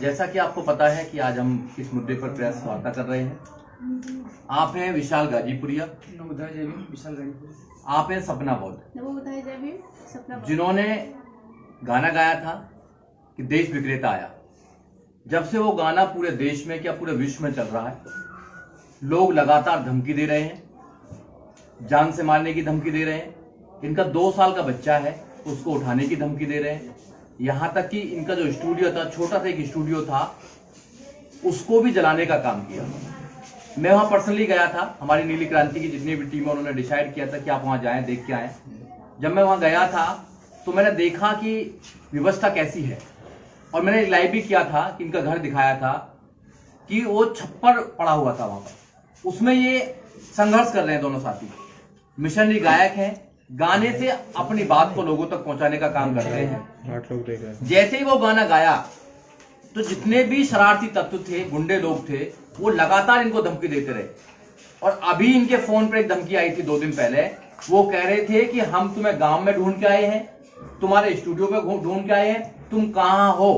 जैसा कि आपको पता है कि आज हम किस मुद्दे पर प्रेस वार्ता कर रहे हैं। आप हैं विशाल गाजीपुरिया, आप हैं सपना बौद्ध, जिन्होंने गाना गाया था कि देश विक्रेता आया। जब से वो गाना पूरे देश में क्या पूरे विश्व में चल रहा है, लोग लगातार धमकी दे रहे हैं, जान से मारने की धमकी दे रहे हैं। इनका 2 साल का बच्चा है, उसको उठाने की धमकी दे रहे हैं। यहाँ तक कि इनका जो स्टूडियो था, छोटा सा एक स्टूडियो था, उसको भी जलाने का काम किया। मैं वहाँ पर्सनली गया था। हमारी नीली क्रांति की जितनी भी टीम है उन्होंने डिसाइड किया था कि आप वहाँ जाएं, देख के आएं। जब मैं वहाँ गया था तो मैंने देखा कि व्यवस्था कैसी है, और मैंने लाइव भी किया था कि इनका घर दिखाया था कि वो छप्पर पड़ा हुआ था वहाँ पर। उसमें ये संघर्ष कर रहे हैं दोनों साथी। मिशनरी गायक हैं, गाने से अपनी बात को लोगों तक पहुंचाने का काम कर रहे हैं। जैसे ही वो गाना गाया तो जितने भी शरारती तत्व थे, गुंडे लोग थे, वो लगातार इनको धमकी देते रहे। और अभी इनके फोन पर एक धमकी आई थी 2 दिन पहले। वो कह रहे थे कि हम तुम्हें गांव में ढूंढ के आए हैं, तुम्हारे स्टूडियो में ढूंढ के आए हैं, तुम कहां हो,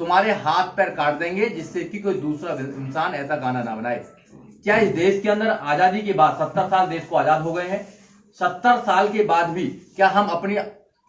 तुम्हारे हाथ पैर काट देंगे जिससे कि कोई दूसरा इंसान ऐसा गाना ना बनाए। क्या इस देश के अंदर आजादी के बाद 70 साल देश को आजाद हो गए हैं, 70 साल के बाद भी क्या हम अपनी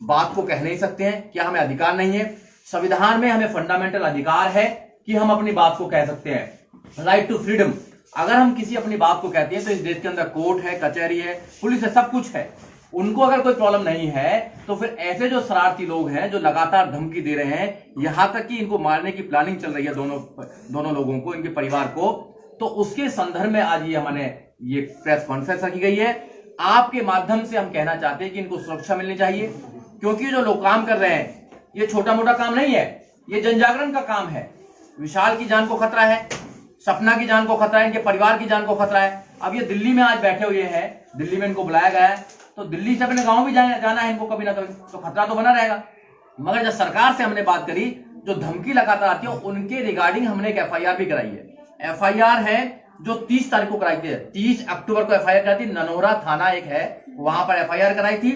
बात को कह नहीं सकते हैं? क्या हमें अधिकार नहीं है? संविधान में हमें फंडामेंटल अधिकार है कि हम अपनी बात को कह सकते हैं, राइट टू फ्रीडम। अगर हम किसी अपनी बात को कहते हैं तो इस देश के अंदर कोर्ट है, कचहरी है, पुलिस है, सब कुछ है। उनको अगर कोई प्रॉब्लम नहीं है तो फिर ऐसे जो शरारती लोग हैं जो लगातार धमकी दे रहे हैं, यहां तक कि इनको मारने की प्लानिंग चल रही है दोनों लोगों को, इनके परिवार को, तो उसके संदर्भ में आज ये हमने ये प्रेस कॉन्फ्रेंस रखी गई है। आपके माध्यम से हम कहना चाहते हैं कि इनको सुरक्षा मिलनी चाहिए, क्योंकि जो लोग काम कर रहे हैं ये छोटा मोटा काम नहीं है, ये जनजागरण का काम है। विशाल की जान को खतरा है, सपना की जान को खतरा है, इनके परिवार की जान को खतरा है। अब ये दिल्ली में आज बैठे हुए हैं, दिल्ली में इनको बुलाया गया है, तो दिल्ली से अपने गांव भी जाना है इनको कभी ना कभी, तो खतरा तो बना रहेगा। मगर जब सरकार से हमने बात करी, जो धमकी लगातार आती है उनके रिगार्डिंग हमने एक FIR भी कराई है। FIR है जो 30 तारीख को कराई थी, 30 अक्टूबर को FIR कराई थी। ननौरा थाना एक है, वहां पर FIR कराई थी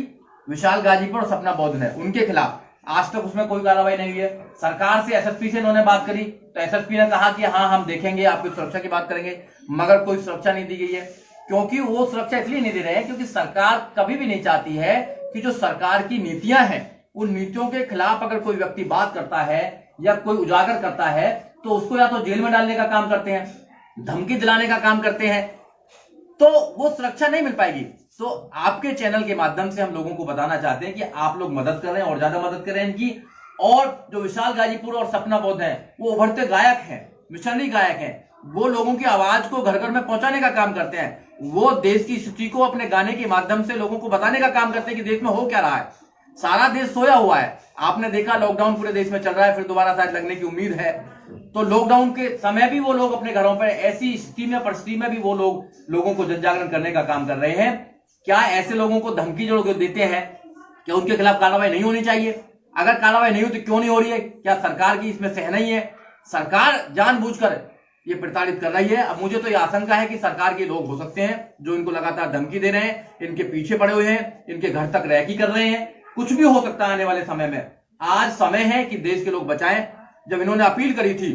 विशाल गाजीपुर और सपना बौद्ध ने, उनके खिलाफ। आज तक उसमें कोई कार्रवाई नहीं हुई है। सरकार से SSP से इन्होंने बात करी तो SSP ने कहा कि हाँ हम देखेंगे, आपकी सुरक्षा की बात करेंगे, मगर कोई सुरक्षा नहीं दी गई है। क्योंकि वो सुरक्षा इसलिए नहीं दे रहे हैं क्योंकि सरकार कभी भी नहीं चाहती है कि जो सरकार की नीतियां हैं उन नीतियों के खिलाफ अगर कोई व्यक्ति बात करता है या कोई उजागर करता है तो उसको या तो जेल में डालने का काम करते हैं, धमकी दिलाने का काम करते हैं, तो वो सुरक्षा नहीं मिल पाएगी। तो आपके चैनल के माध्यम से हम लोगों को बताना चाहते हैं कि आप लोग मदद कर रहे हैं और ज्यादा मदद करें इनकी। और जो विशाल गाजीपुर और सपना बौद्ध हैं वो उभरते गायक हैं, मिशनरी गायक हैं, वो लोगों की आवाज को घर घर में पहुंचाने का काम करते हैं। वो देश की स्थिति को अपने गाने के माध्यम से लोगों को बताने का काम करते हैं कि देश में हो क्या रहा है। सारा देश सोया हुआ है, आपने देखा लॉकडाउन पूरे देश में चल रहा है, फिर दोबारा शायद लगने की उम्मीद है। तो लॉकडाउन के समय भी वो लोग अपने घरों पर, ऐसी स्थिति में परिस्थिति में भी वो लोग लोगों को जनजागरण करने का काम कर रहे हैं। क्या ऐसे लोगों को धमकी जो लोग देते हैं क्या उनके खिलाफ कार्रवाई नहीं होनी चाहिए? अगर कार्रवाई नहीं होती क्यों नहीं हो रही है? क्या सरकार की इसमें सहनाई है? सरकार जानबूझकर ये प्रताड़ित कर रही है। अब मुझे तो ये आशंका है कि सरकार के लोग हो सकते हैं जो इनको लगातार धमकी दे रहे हैं, इनके पीछे पड़े हुए हैं, इनके घर तक रैकी कर रहे हैं। कुछ भी हो सकता है आने वाले समय में। आज समय है कि देश के लोग बचाएं। जब इन्होंने अपील करी थी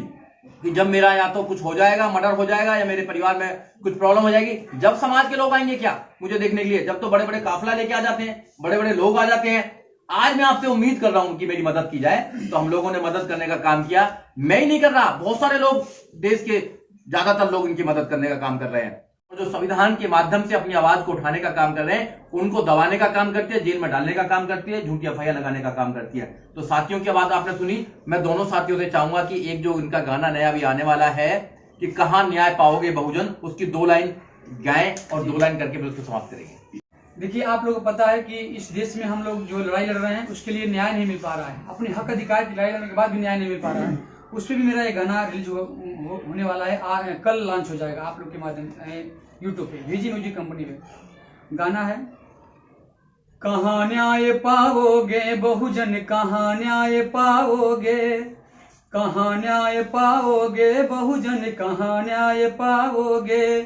कि जब मेरा या तो कुछ हो जाएगा, मर्डर हो जाएगा, या मेरे परिवार में कुछ प्रॉब्लम हो जाएगी, जब समाज के लोग आएंगे क्या मुझे देखने के लिए? जब तो बड़े बड़े काफिला लेके आ जाते हैं, बड़े बड़े लोग आ जाते हैं। आज मैं आपसे उम्मीद कर रहा हूं कि मेरी मदद की जाए, तो हम लोगों ने मदद करने का काम किया। मैं ही नहीं कर रहा, बहुत सारे लोग, देश के ज्यादातर लोग इनकी मदद करने का काम कर रहे हैं। और जो संविधान के माध्यम से अपनी आवाज को उठाने का काम कर रहे हैं उनको दबाने का काम करती है, जेल में डालने का काम करती है, झूठी FIR लगाने का काम करती है। तो साथियों की बात आपने सुनी। मैं दोनों साथियों से चाहूंगा कि एक जो इनका गाना नया भी आने वाला है कि कहां न्याय पाओगे बहुजन, उसकी 2 लाइन गाएं और 2 लाइन करके फिर उसको समाप्त करेंगे। देखिए, आप लोगों को पता है कि इस देश में हम लोग जो लड़ाई लड़ रहे हैं उसके लिए न्याय नहीं मिल पा रहा है। अपने हक अधिकार की लड़ाई लड़ने के बाद भी न्याय नहीं मिल पा रहा है। उस पर भी मेरा ये गाना रिलीज होने वाला है, कल लॉन्च हो जाएगा आप लोग के माध्यम से यूट्यूब पे, VG म्यूजिक कंपनी पे। गाना है कहाँ न्याय पाओगे बहुजन, कहाँ न्याय पाओगे, कहाँ न्याय पाओगे बहुजन, कहाँ न्याय पाओगे।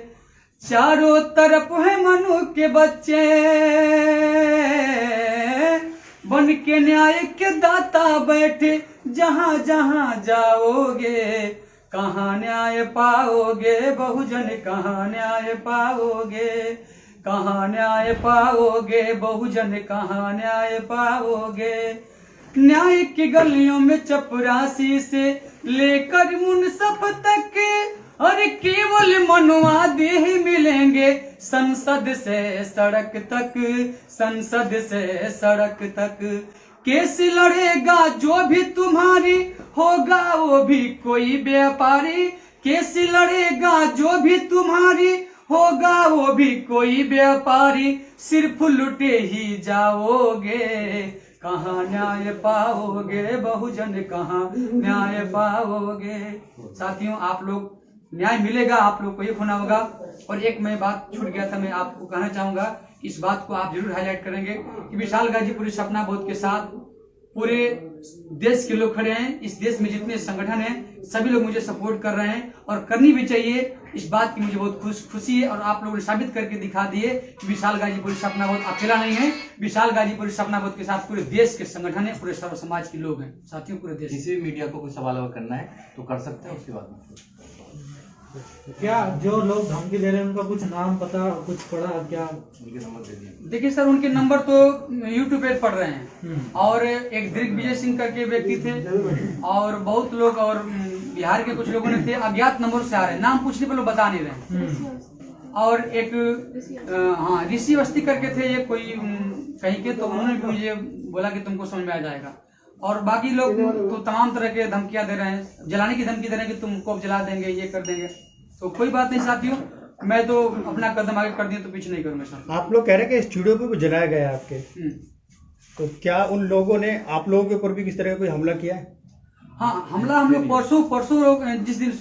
चारों तरफ है मनु के बच्चे, बन के न्याय के दाता बैठे जहां जहां जाओगे, कहाँ न्याय पाओगे बहुजन, कहाँ न्याय पाओगे, कहाँ न्याय पाओगे बहुजन, कहाँ न्याय पाओगे। न्याय की गलियों में चपरासी से लेकर मुनसफ तक, अरे केवल मनुवादी ही मिलेंगे संसद से सड़क तक, संसद से सड़क तक। केस लड़ेगा जो भी तुम्हारी, होगा वो भी कोई व्यापारी। केस लड़ेगा जो भी तुम्हारी, होगा वो भी कोई व्यापारी। सिर्फ लुटे ही जाओगे, कहाँ न्याय पाओगे बहुजन, कहाँ न्याय पाओगे। साथियों, आप लोग न्याय मिलेगा, आप लोग को एक होना होगा। और एक मैं बात छूट गया था, मैं आपको कहना चाहूंगा, इस बात को आप जरूर हाईलाइट करेंगे कि विशाल गाजीपुरी सपना बोध के साथ पूरे देश के लोग खड़े हैं। इस देश में जितने संगठन हैं सभी लोग मुझे सपोर्ट कर रहे हैं और करनी भी चाहिए। इस बात की मुझे बहुत खुशी है और आप लोगों ने साबित करके दिखा दिए कि विशाल गाजीपुरी सपना बोध अकेला नहीं है। विशाल गाजीपुरी सपना बोध के साथ पूरे देश के संगठन है, पूरे सर्व समाज के लोग हैं। साथियों, पूरे देश, किसी भी मीडिया को कोई सवाल अगर करना है तो कर सकते हैं, उसके बाद क्या जो लोग धमकी दे रहे हैं उनका कुछ नाम पता कुछ पड़ा क्या? उनके नंबर दे दिए। देखिए सर, उनके नंबर तो यूट्यूब पे पढ़ रहे हैं और एक दिग्विजय सिंह करके व्यक्ति थे और बहुत लोग और बिहार के कुछ लोगों ने थे, अज्ञात नंबर से आ रहे हैं, नाम पूछने पर लोग बता नहीं रहे। और एक हाँ ऋषि अवस्थी करके थे ये कोई कहीं के, तो उन्होंने भी मुझे बोला कि तुमको समझ में आ जाएगा। और बाकी लोग तो तमाम तरह के धमकियां दे रहे हैं, जलाने की धमकी दे रहे हैं कि तुमको जला देंगे, ये कर देंगे। तो कोई बात नहीं साथियों, मैं तो अपना कदम आगे कर दिया तो पीछे नहीं करूंगा सर। आप लोग कह रहे हैं कि स्टूडियो पे जलाया गया आपके, तो क्या उन लोगों ने आप लोगों के ऊपर भी किस तरह का कोई हमला किया है? हाँ, हमला हम लोग परसों जिस दिन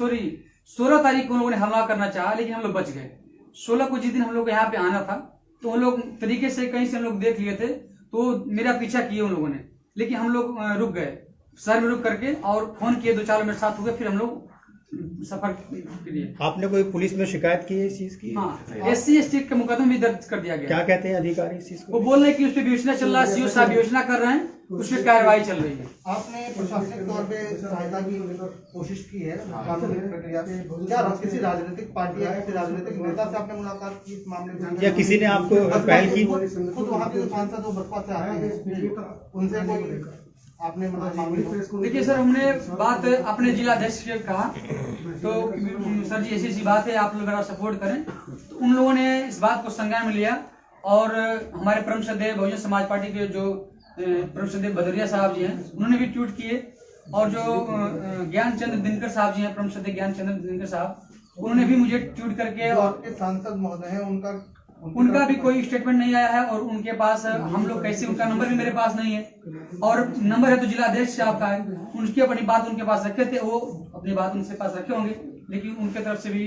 16 तारीख को उन लोगों ने हमला करना चाहा, लेकिन हम लोग बच गए। 16 को जिस दिन हम लोग यहाँ पे आना था तो उन लोग तरीके से कहीं से हम लोग देख लिए थे, तो मेरा पीछा किए उन लोगों ने, लेकिन हम लोग रुक गए शहर में रुक करके और फोन किए, 2-4 मेरे साथ हुए, फिर हम लोग सफर के लिए। आपने कोई पुलिस में शिकायत की है इस चीज की? हाँ, SC/ST का मुकदमा भी दर्ज कर दिया गया। क्या कहते हैं अधिकारी इस चीज को? वो बोल रहे हैं कि उस पर योजना चल रहा है, सीओ साहब योजना कर रहे हैं, उस पर कार्रवाई चल रही है। आपने प्रशासनिक तौर पे सहायता की कोशिश की है कानूनी प्रक्रिया से, क्या किसी राजनीतिक पार्टी या किसी राजनीतिक नेता से आपने मुलाकात की इस मामले में, या किसी ने आपको पहल की? खुद वहाँ के सांसद जो बसपा से आते हैं उनसे कोई आपने मतलब? देखिए सर, हमने बात अपने जिला अध्यक्ष से कहा, तो सर जी ऐसी बात है, आप लोग अगर सपोर्ट करें, तो उन लोगों ने इस बात को संज्ञान में लिया और हमारे परम श्रद्धेय बहुजन समाज पार्टी के जो परम श्रद्धेय भदौरिया साहब जी हैं उन्होंने भी ट्वीट किए, और जो ज्ञानचंद्र दिनकर साहब जी हैं, परम श्रद्धेय ज्ञानचंद्र दिनकर साहब, उन्होंने भी मुझे ट्वीट करके, और सांसद महोदय हैं उनका भी कोई स्टेटमेंट नहीं आया है, और उनके पास हम लोग कैसे, उनका नंबर भी मेरे पास नहीं है, और नंबर है तो जिला अध्यक्ष साहब का है, उनकी अपनी बात उनके पास रखे थे, वो अपनी बात उनके पास रखे होंगे, लेकिन उनके तरफ से भी,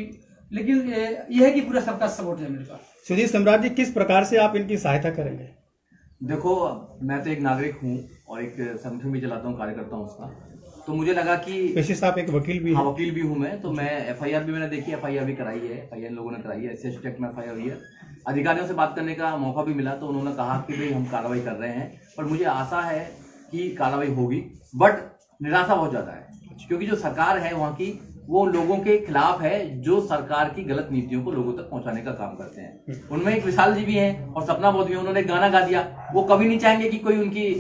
लेकिन यह है कि पूरा सबका सपोर्ट है मेरे पास। सुधीर सम्राट जी, किस प्रकार से आप इनकी सहायता करेंगे? देखो, मैं तो एक नागरिक हूँ और एक संगठन भी चलाता हूँ, कार्यकर्ता हूँ उसका, तो मुझे लगा कि पेशे से आप एक वकील भी? हाँ, वकील भी हूँ मैं, तो मैं FIR भी मैंने देखी, FIR भी कराई है, FIR लोगों ने कराई है, SC/ST एक्ट में FIR हुई है। अधिकारियों से बात करने का मौका भी मिला तो उन्होंने कहा कि भाई हम कार्रवाई कर रहे हैं, पर मुझे आशा है कि कार्रवाई होगी, बट निराशा बहुत ज्यादा है, क्योंकि जो सरकार है वहाँ की वो लोगों के खिलाफ है, जो सरकार की गलत नीतियों को लोगों तक पहुंचाने का काम करते हैं। उनमें एक विशाल जी भी हैं और सपना बोध भी, उन्होंने गाना गा दिया, वो कभी नहीं चाहेंगे कि कोई उनकी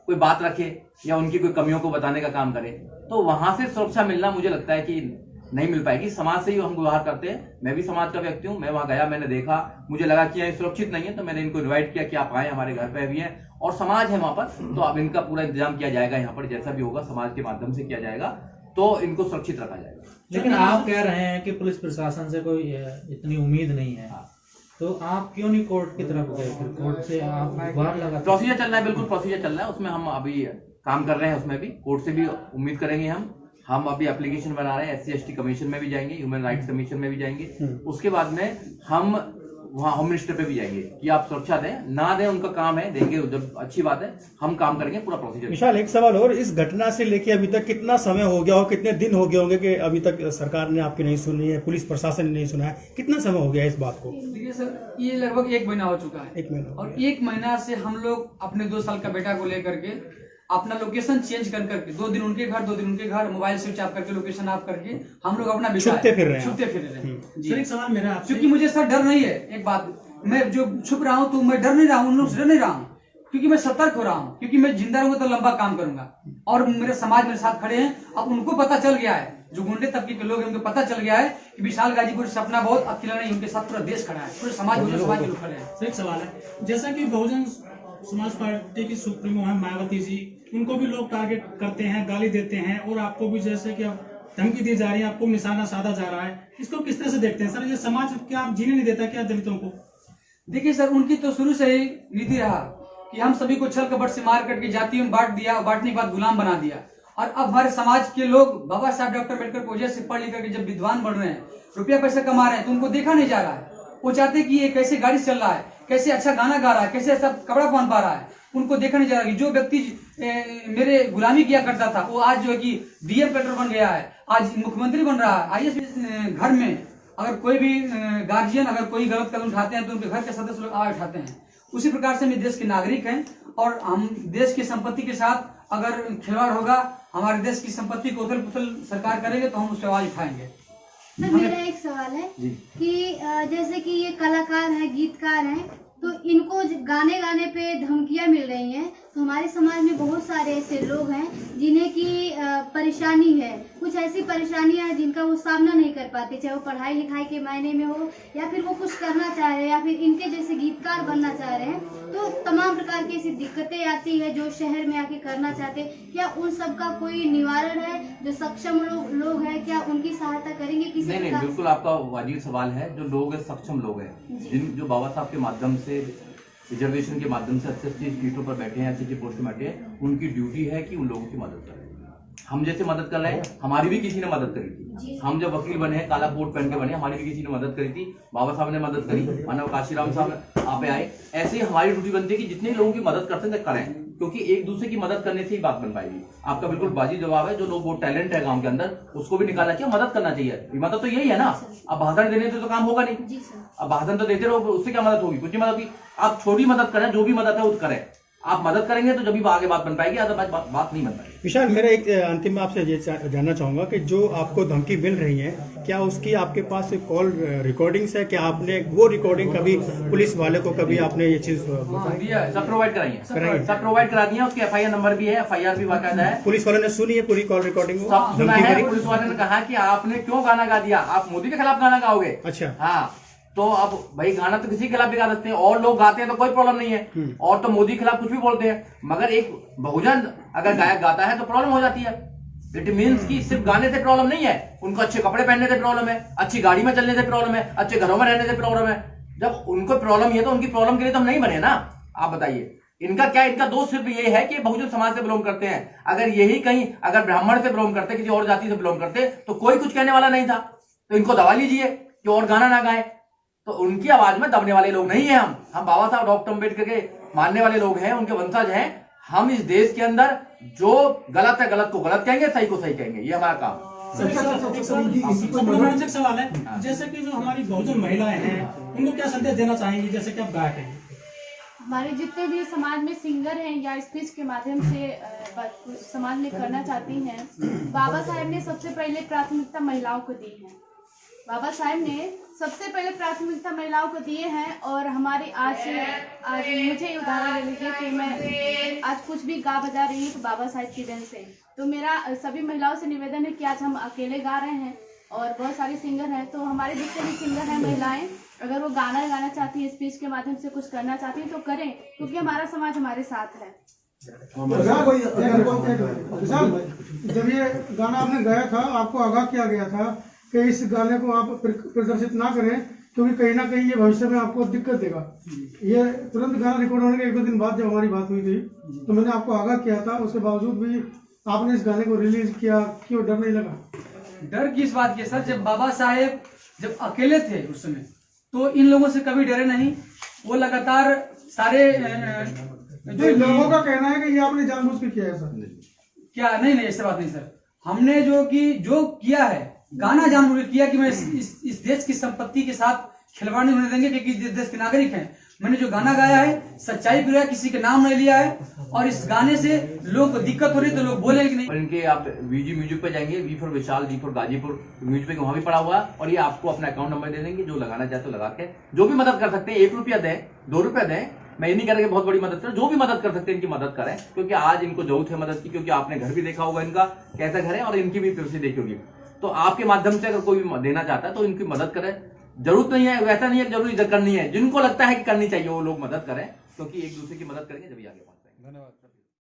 कोई बात रखे या उनकी कोई कमियों को बताने का काम करे, तो वहां से सुरक्षा मिलना मुझे लगता है कि नहीं मिल पाएगी। समाज से ही हम व्यवहार करते हैं, मैं भी समाज का व्यक्ति हूँ, मैं वहां गया, मैंने देखा, मुझे लगा कि ये सुरक्षित नहीं है, तो मैंने इनको इनवाइट किया कि आप आए, हमारे घर पे भी हैं और समाज है वहां पर, तो अब इनका पूरा इंतजाम किया जाएगा, यहाँ पर जैसा भी होगा समाज के माध्यम से किया जाएगा, तो इनको सुरक्षित रखा जाएगा। लेकिन आप कह रहे हैं कि पुलिस प्रशासन से कोई इतनी उम्मीद नहीं है, तो आप क्यों नहीं कोर्ट की तरफ गए? फिर कोर्ट से आप गुहार लगा? प्रोसीजर चल रहा है, बिल्कुल प्रोसीजर चल रहा है, उसमें हम अभी काम कर रहे हैं, उसमें भी कोर्ट से भी उम्मीद करेंगे हम अभी एप्लीकेशन बना रहे हैं, SC/ST कमीशन में भी जाएंगे, ह्यूमन राइट्स कमीशन में भी जाएंगे, उसके बाद में हम वहाँ होम मिनिस्टर पे भी जाएंगे कि आप सुरक्षा दें, ना दें उनका काम है, देंगे जब अच्छी बात है, हम काम करेंगे पूरा प्रोसीजर। विशाल, एक सवाल और, इस घटना से लेके अभी तक कितना समय हो गया और कितने दिन हो गए होंगे कि अभी तक सरकार ने आपकी नहीं सुनी है, पुलिस प्रशासन ने नहीं सुना है, कितना समय हो गया इस बात को? देखिए सर, ये लगभग 1 महीना हो चुका है। 1 महीना। और 1 महीना से हम लोग अपने 2 साल का बेटा को लेकर के अपना लोकेशन चेंज कर करके 2 दिन उनके घर 2 दिन उनके घर, मोबाइल स्विच ऑफ करके लोकेशन ऑफ करके हम लोग अपना छुपते फिर रहे हैं। जी। एक सवाल मेरा आपसे, क्योंकि मुझे सर डर नहीं है, एक बात, मैं जो छुप रहा हूँ तो मैं डर नहीं रहा हूँ, उन लोग से डर नहीं रहा हूँ, क्योंकि मैं सतर्क हो रहा हूँ, क्योंकि मैं जिंदा रहूंगा तो लंबा काम करूंगा और मेरे समाज मेरे साथ खड़े हैं। अब उनको पता चल गया है, जो गुंडे तबके के लोग हैं उनको पता चल गया है कि विशाल गाजीपुर सपना बहुत अकेला नहीं, उनके साथ पूरा देश खड़ा है, पूरे समाज के लोग खड़े हैं। एक सवाल है, जैसा कि बहुजन समाज पार्टी की सुप्रीमो है मायावती जी, उनको भी लोग टारगेट करते हैं, गाली देते हैं, और आपको भी जैसे कि धमकी दी जा रही है, आपको निशाना साधा जा रहा है, इसको किस तरह से देखते हैं सर? ये समाज क्या आप जीने नहीं देता क्या दलितों को? देखिए सर, उनकी तो शुरू से ही नीति रहा कि हम सभी को छल कपट से मार करके जातियों में बांट दिया, बांटने के बाद गुलाम बना दिया। और अब हमारे समाज के लोग बाबा साहब डॉक्टर अम्बेडकर की वजह से पढ़ लिख करके जब विद्वान बन रहे हैं, रुपया पैसा कमा रहे हैं, तो उनको देखा नहीं जा रहा है। वो चाहते हैं कि ये कैसे गाड़ी चल रहा है, कैसे अच्छा गाना गा रहा है, कैसे अच्छा कपड़ा पहन पा रहा है, उनको देखा नहीं जा रहा कि जो व्यक्ति मेरे गुलामी किया करता था वो आज जो है कि डीएम कलेक्टर बन गया है, आज मुख्यमंत्री बन रहा है, आईएएस। घर में अगर कोई भी गार्जियन अगर कोई गलत कदम उठाते हैं तो उनके घर के सदस्य लोग आवाज उठाते हैं। उसी प्रकार से हम देश के नागरिक हैं और हम देश की संपत्ति के साथ अगर खिलवाड़ होगा, हमारे देश की संपत्ति को उथल पुथल सरकार करेंगे तो हम उस पर आवाज उठाएंगे। सर, मेरा एक सवाल है कि जैसे कि ये कलाकार हैं, गीतकार हैं, तो इनको गाने पे धमकियां मिल रही हैं, तो हमारे समाज में बहुत सारे ऐसे लोग हैं जिन्हें की परेशानी है, कुछ ऐसी परेशानियां हैं जिनका वो सामना नहीं कर पाते, चाहे वो पढ़ाई लिखाई के मायने में हो या फिर वो कुछ करना चाह रहे हैं या फिर इनके जैसे गीतकार बनना चाह रहे हैं, तो तमाम प्रकार की ऐसी दिक्कतें आती है जो शहर में आके करना चाहते हैं। क्या उन सब का कोई निवारण है? जो सक्षम लोग हैं क्या उनकी सहायता करेंगे किसी? नहीं, बिल्कुल आपका वाजिब सवाल है। जो लोग हैं सक्षम लोग हैं, जो बाबा साहब के माध्यम से रिजर्वेशन के माध्यम से अच्छी सीटों पर बैठे हैं, अच्छी पोस्ट में बैठे हैं, उनकी ड्यूटी है कि उन लोगों की मदद करें। हम जैसे मदद कर रहे हैं, हमारी भी किसी ने मदद करी थी। हम जब वकील बने, काला कोट पहन के बने, हमारी भी किसी ने मदद करी थी। बाबा साहब ने मदद करी, मानव काशीराम साहब आप आए। ऐसे ही हमारी ड्यूटी बनती है कि जितने लोगों की मदद करते हैं करें, क्योंकि एक दूसरे की मदद करने से ही बात बन पाएगी। आपका बिल्कुल बाजी जवाब है। जो लोग वो टैलेंट है गांव के अंदर, उसको भी निकालना चाहिए, मदद करना चाहिए। मदद तो यही है ना। अब भाषण देने से तो काम होगा नहीं। अब भाषण तो देते रहो, उससे क्या मदद होगी? कुछ नहीं मदद होगी। आप छोटी मदद करें, जो भी मदद है वो करें। आप मदद करेंगे तो जब भी आगे बात बन पाएगी, अदरवाइज बात नहीं बन पाएगी। विशाल, मेरा एक अंतिम आपसे ये जानना चाहूंगा कि जो आपको धमकी मिल रही है, क्या उसकी आपके पास कॉल रिकॉर्डिंग्स है? क्या आपने वो रिकॉर्डिंग कभी पुलिस वाले को कभी आपने ये चीज सब प्रोवाइड कराई है, सब प्रोवाइड करा दिया। उसकी एफआईआर नंबर भी है, एफआईआर भी बाकायदा है। पुलिस वालों ने सुनी है पूरी कॉल रिकॉर्डिंग? सब सुना है। पुलिस वाले ने कहा कि आपने क्यों गाना गा दिया, आप मोदी के खिलाफ गाना गाओगे? अच्छा, हाँ। तो अब भाई गाना तो किसी के खिलाफ भी गा सकते हैं, और लोग गाते हैं तो कोई प्रॉब्लम नहीं है, और तो मोदी के खिलाफ कुछ भी बोलते हैं। मगर एक बहुजन अगर गायक गाता है तो प्रॉब्लम हो जाती है। इट मीन्स कि सिर्फ गाने से प्रॉब्लम नहीं है, उनको अच्छे कपड़े पहनने से प्रॉब्लम है, अच्छी गाड़ी में चलने से प्रॉब्लम है, अच्छे घरों में रहने से प्रॉब्लम है। जब उनको प्रॉब्लम है तो उनकी प्रॉब्लम के लिए तो हम नहीं बने ना। आप बताइए, इनका क्या? इनका दोष सिर्फ ये है कि बहुजन समाज से बिलोंग करते हैं। अगर यही कहीं अगर ब्राह्मण से बिलोंग करते, किसी और जाति से बिलोंग करते, तो कोई कुछ कहने वाला नहीं था। तो इनको दबा लीजिए कि और गाना ना गाए। तो उनकी आवाज में दबने वाले लोग नहीं है हम बाबा साहब डॉक्टर अम्बेडकर के मानने वाले लोग हैं, उनके वंशज हैं। हम इस देश के अंदर जो गलत है गलत को गलत कहेंगे, सही को सही कहेंगे, ये हमारा काम। एक सवाल है, जैसे कि जो हमारी बहुजन महिलाएं हैं, उनको क्या संदेश देना चाहेंगी, जैसे कि आप गायक हैं? हमारे जितने भी समाज में सिंगर हैं या स्पीच के माध्यम से समाज में करना चाहती हैं, बाबा साहब ने सबसे पहले प्राथमिकता महिलाओं को दी है। बाबा साहब ने सबसे पहले प्राथमिकता महिलाओं को दिए हैं। और हमारे आज मुझे उदाहरण ले लीजिए कि मैं आज कुछ भी गा बजा रही हूँ तो बाबा साहब की देन से। तो मेरा सभी महिलाओं से निवेदन है कि आज हम अकेले गा रहे हैं और बहुत सारे सिंगर हैं, तो हमारे जितने भी सिंगर हैं महिलाएं, अगर वो गाना गाना चाहती है, स्पीच के माध्यम से कुछ करना चाहती है तो करें, क्योंकि हमारा समाज हमारे साथ है। जब ये गाना आपने गाया था, आपको आगाह किया गया था कि इस गाने को आप प्रदर्शित ना करें, क्योंकि कहीं ना कहीं ये भविष्य में आपको दिक्कत देगा। ये तुरंत गाना रिकॉर्ड होने के 1-2 दिन बाद जब हमारी बात हुई थी, तो मैंने आपको आगाह किया था, उसके बावजूद भी आपने इस गाने को रिलीज किया। क्यों डर नहीं लगा? डर किस बात की सर? जब बाबा साहेब जब अकेले थे उस समय, तो इन लोगों से कभी डरे नहीं। वो लगातार सारे जो लोगों का कहना है कि ये आपने जानबूझ के किया है सर। क्या नहीं ऐसे बात नहीं सर। हमने जो किया है, गाना जानबूझ के किया कि मैं इस देश की संपत्ति के साथ खिलवाड़ नहीं होने देंगे, क्योंकि इस देश के नागरिक हैं। मैंने जो गाना गाया है सच्चाई पे, किसी के नाम नहीं लिया है, और इस गाने से लोग को दिक्कत हो रही तो लोग बोले कि नहीं। और इनके आप वीजी म्यूजिक पे जाएंगे, V for Vishal, G for Ghazipur music वहां भी पड़ा हुआ है, और ये आपको अपना अकाउंट नंबर दे देंगे। जो लगाना चाहते हो लगा के, जो भी मदद कर सकते हैं, 1 रुपया दें, 2 रुपया दें, मैं ये नहीं कह रहा कि बहुत बड़ी मदद करें, जो भी मदद कर सकते हैं इनकी मदद करें, क्योंकि आज इनको जरूरत है मदद की। क्योंकि आपने घर भी देखा होगा इनका कैसा घर है, और इनकी भी परिस्थिति देखी होगी। तो आपके माध्यम से अगर कोई भी देना चाहता है तो इनकी मदद करें। जरूरत नहीं है, वैसा नहीं है जरूरी करनी है, जिनको लगता है कि करनी चाहिए वो लोग मदद करें, क्योंकि एक दूसरे की मदद करेंगे जब आगे बढ़ते हैं। धन्यवाद।